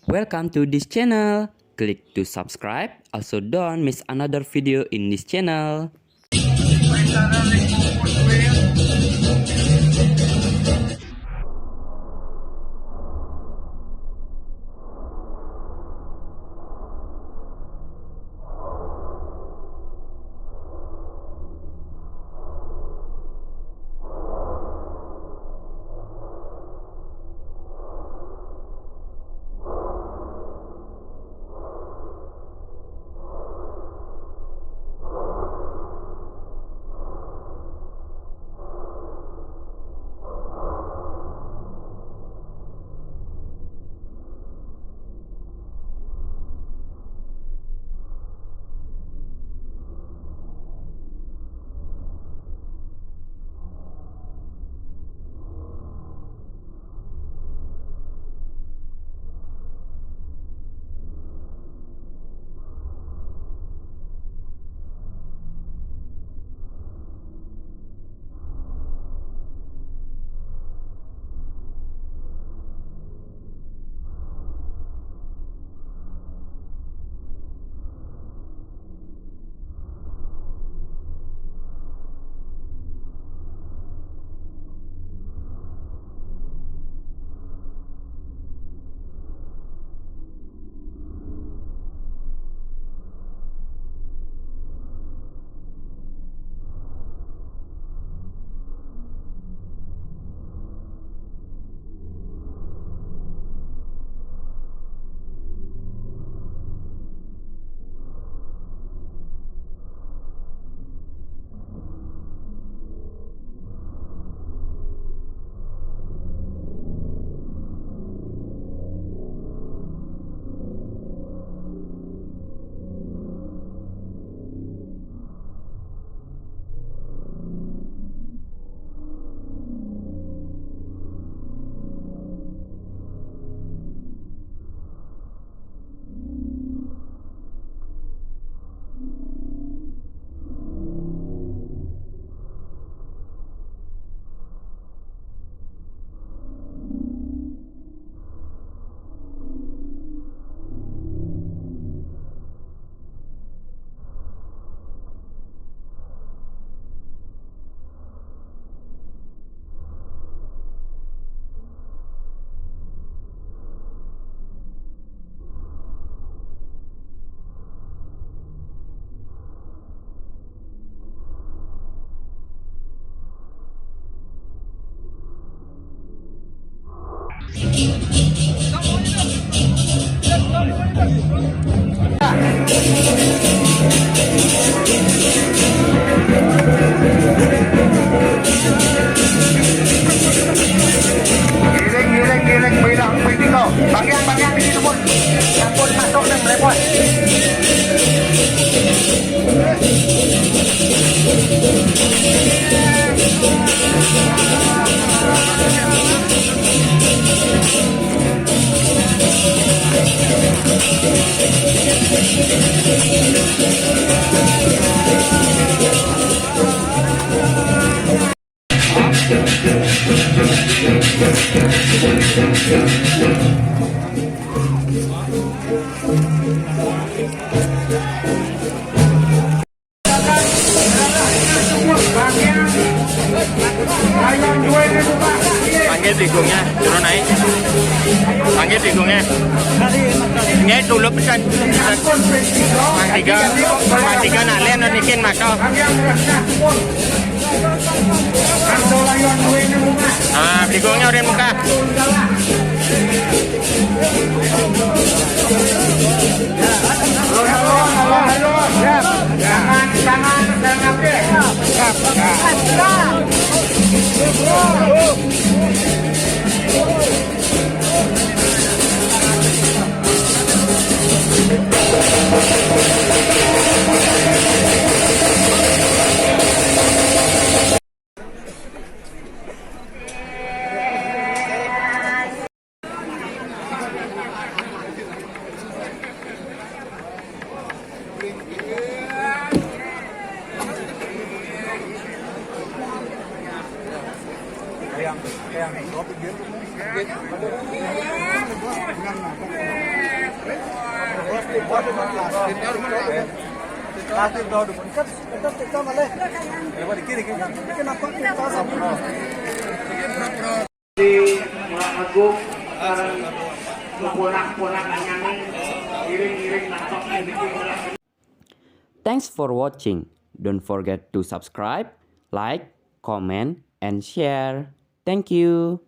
Welcome to this channel. Click to subscribe. Also don't miss another video in this channel. Giling bilang video. Bagian-bagian di situ pun. Campur masuk dan melepot. Panggil tikungnya, turun naik. Panggil tikungnya. Ini dulu pesan. Mang tiga nak lihat nonikin masuk. Ah, tikungnya udah muka. Di Mulang Agung pulang-pulang nyanyi iring-iring natok bikin. Thanks for watching. Don't forget to subscribe, like, comment, and share. Thank you.